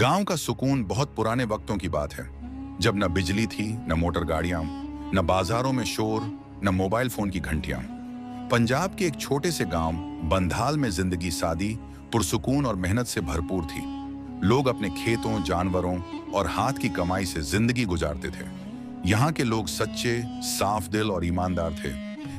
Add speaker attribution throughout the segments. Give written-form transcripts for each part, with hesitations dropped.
Speaker 1: गांव का सुकून बहुत पुराने वक्तों की बात है, जब न बिजली थी, न मोटर गाड़ियां, न बाजारों में शोर, न मोबाइल फोन की घंटियां। पंजाब के एक छोटे से गांव बंधाल में जिंदगी सादी, पुरसुकून और मेहनत से भरपूर थी। लोग अपने खेतों, जानवरों और हाथ की कमाई से जिंदगी गुजारते थे। यहाँ के लोग सच्चे, साफ दिल और ईमानदार थे।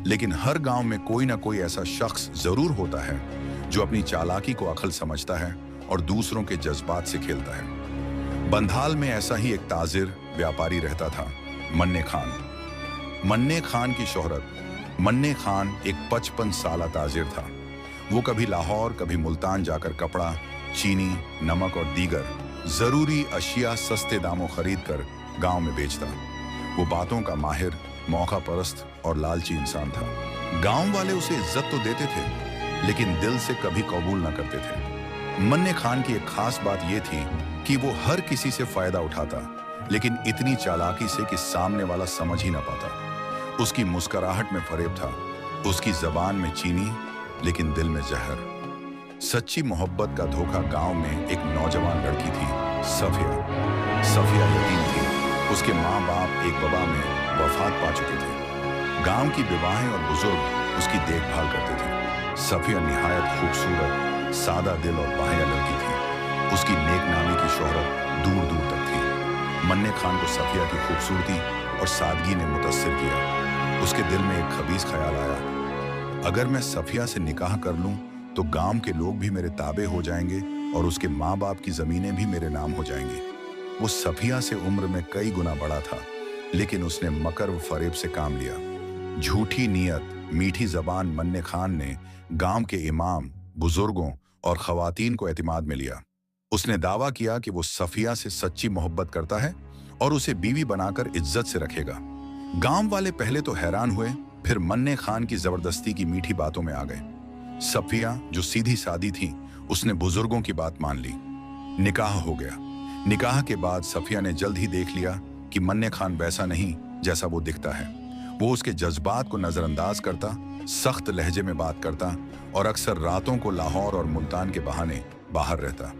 Speaker 1: लेकिन हर गांव में कोई ना कोई ऐसा शख्स जरूर होता है जो अपनी चालाकी को अक्ल समझता है और दूसरों के जज्बात से खेलता है। बंधाल में ऐसा ही एक ताजिर व्यापारी रहता था, मन्ने खान। मन्ने खान की शोहरत। मन्ने खान एक 55 साला ताजिर था। वो कभी लाहौर, कभी मुल्तान जाकर कपड़ा, चीनी, नमक और दीगर जरूरी अशिया सस्ते दामों खरीद कर गांव में बेचता। वो बातों का माहिर, मौका परस्त और लालची इंसान था। गांव वाले उसे इज्जत तो देते थे, लेकिन दिल से कभी कबूल न करते थे। मन्ने खान की एक खास बात यह थी कि वो हर किसी से फायदा उठाता, लेकिन इतनी चालाकी से कि सामने वाला समझ ही ना पाता। उसकी मुस्कुराहट में फरेब था, उसकी जबान में चीनी, लेकिन दिल में जहर। सच्ची मोहब्बत का धोखा। गांव में एक नौजवान लड़की थी, सफिया। सफिया यतीम थी। उसके माँ बाप एक वबा में वफात पा चुके थे। गांव की विवाहें और बुजुर्ग उसकी देखभाल करते थे। सफिया निहायत खूबसूरत, सादा दिल और बाहया लड़की थी। उसकी नेकनामी की शोहरत दूर दूर तक थी। मन्ने खान को सफिया की खूबसूरती और सादगी ने मुतस्सिर किया। उसके दिल में एक खबीस ख्याल आया, अगर मैं सफिया से निकाह कर लूं तो गांव के लोग भी मेरे ताबे हो जाएंगे और उसके माँ बाप की जमीनें भी मेरे नाम हो जाएंगी। वो सफिया से उम्र में कई गुना बड़ा था, लेकिन उसने मकर व फरेब से काम लिया। झूठी नीयत, मीठी जबान। मन्ने खान ने गांव के इमाम, बुजुर्गों और खवातीन को एतमाद में लिया। उसने दावा किया कि वो सफिया से सच्ची मोहब्बत करता है और उसे बीवी बनाकर इज्जत से रखेगा। गांव वाले पहले तो हैरान हुए, फिर मन्ने खान की जबरदस्ती की मीठी बातों में आ गए। सफिया जो सीधी सादी थी, उसने बुजुर्गों की बात मान ली। निकाह हो गया। निकाह के बाद सफिया ने जल्द ही देख लिया कि मन्ने खान वैसा नहीं जैसा वो दिखता है। वो उसके जज्बात को नजरअंदाज करता, सख्त लहजे में बात करता और अक्सर रातों को लाहौर और मुल्तान के बहाने बाहर रहता।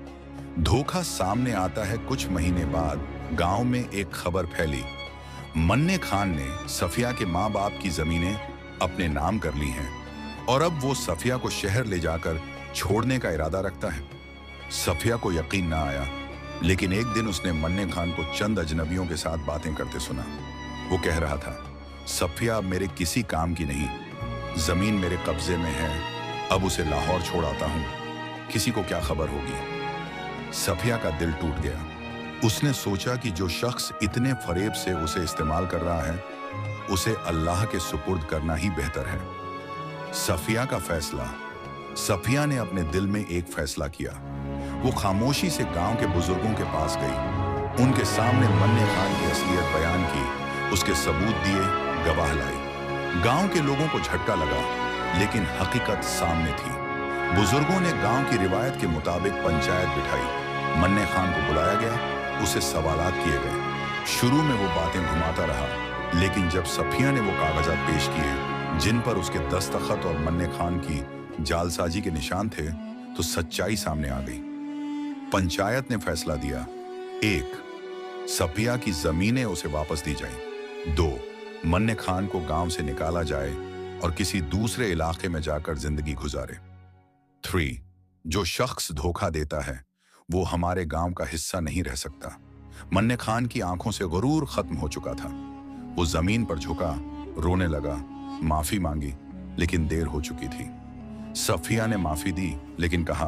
Speaker 1: धोखा सामने आता है। कुछ महीने बाद गांव में एक खबर फैली, मन्ने खान ने सफिया के माँ बाप की जमीनें अपने नाम कर ली हैं और अब वो सफिया को शहर ले जाकर छोड़ने का इरादा रखता है। सफिया को यकीन ना आया, लेकिन एक दिन उसने मन्ने खान को चंद अजनबियों के साथ बातें करते सुना। वो कह रहा था, सफिया अब मेरे किसी काम की नहीं, जमीन मेरे कब्जे में है, अब उसे लाहौर छोड़ आता हूं, किसी को क्या खबर होगी। सफिया का दिल टूट गया। उसने सोचा कि जो शख्स इतने फरेब से उसे इस्तेमाल कर रहा है, उसे अल्लाह के सुपुर्द करना ही बेहतर है। सफिया का फैसला। सफिया ने अपने दिल में एक फैसला किया। वो खामोशी से गांव के बुजुर्गों के पास गई, उनके सामने मन्ने खान की असलियत बयान की, उसके सबूत दिए, गवाह लाई। गांव के लोगों को झटका लगा, लेकिन हकीकत सामने थी। बुजुर्गों ने गांव की रिवायत के मुताबिक पंचायत बिठाई। मन्ने खान को बुलाया गया, उसे सवालात किए गए। शुरू में वो बातें घुमाता रहा, लेकिन जब सफिया ने वो कागजात पेश किए जिन पर उसके दस्तखत और मन्ने खान की जालसाजी के निशान थे, तो सच्चाई सामने आ गई। पंचायत ने फैसला दिया, 1. सफिया की जमीनें उसे वापस दी जाएं। 2. मन्ने खान को गांव से निकाला जाए और किसी दूसरे इलाके में जाकर जिंदगी गुजारे। 3. जो शख्स धोखा देता है वो हमारे गांव का हिस्सा नहीं रह सकता। मन्ने खान की आंखों से गुरूर खत्म हो चुका था। वो जमीन पर झुका, रोने लगा, माफी मांगी, लेकिन देर हो चुकी थी। सफिया ने माफी दी, लेकिन कहा,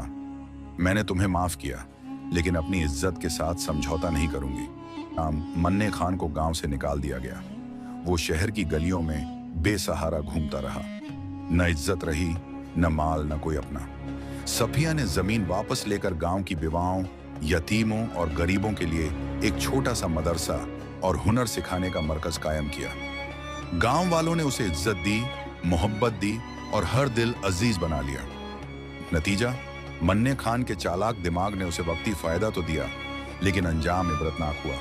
Speaker 1: मैंने तुम्हें माफ किया, लेकिन अपनी इज्जत के साथ समझौता नहीं करूंगी। मन्ने खान को गांव से निकाल दिया गया। वो शहर की गलियों में बेसहारा घूमता रहा। न इज्जत रही, न माल, न कोई अपना। सफिया ने जमीन वापस लेकर गांव की विधवाओं, यतीमों और गरीबों के लिए एक छोटा सा मदरसा और हुनर सिखाने का मरकज कायम किया। गांव वालों ने उसे इज्जत दी, मोहब्बत दी और हर दिल अजीज बना लिया। नतीजा, मन्ने खान के चालाक दिमाग ने उसे वक्ती फायदा तो दिया, लेकिन अंजाम इबरतनाक हुआ।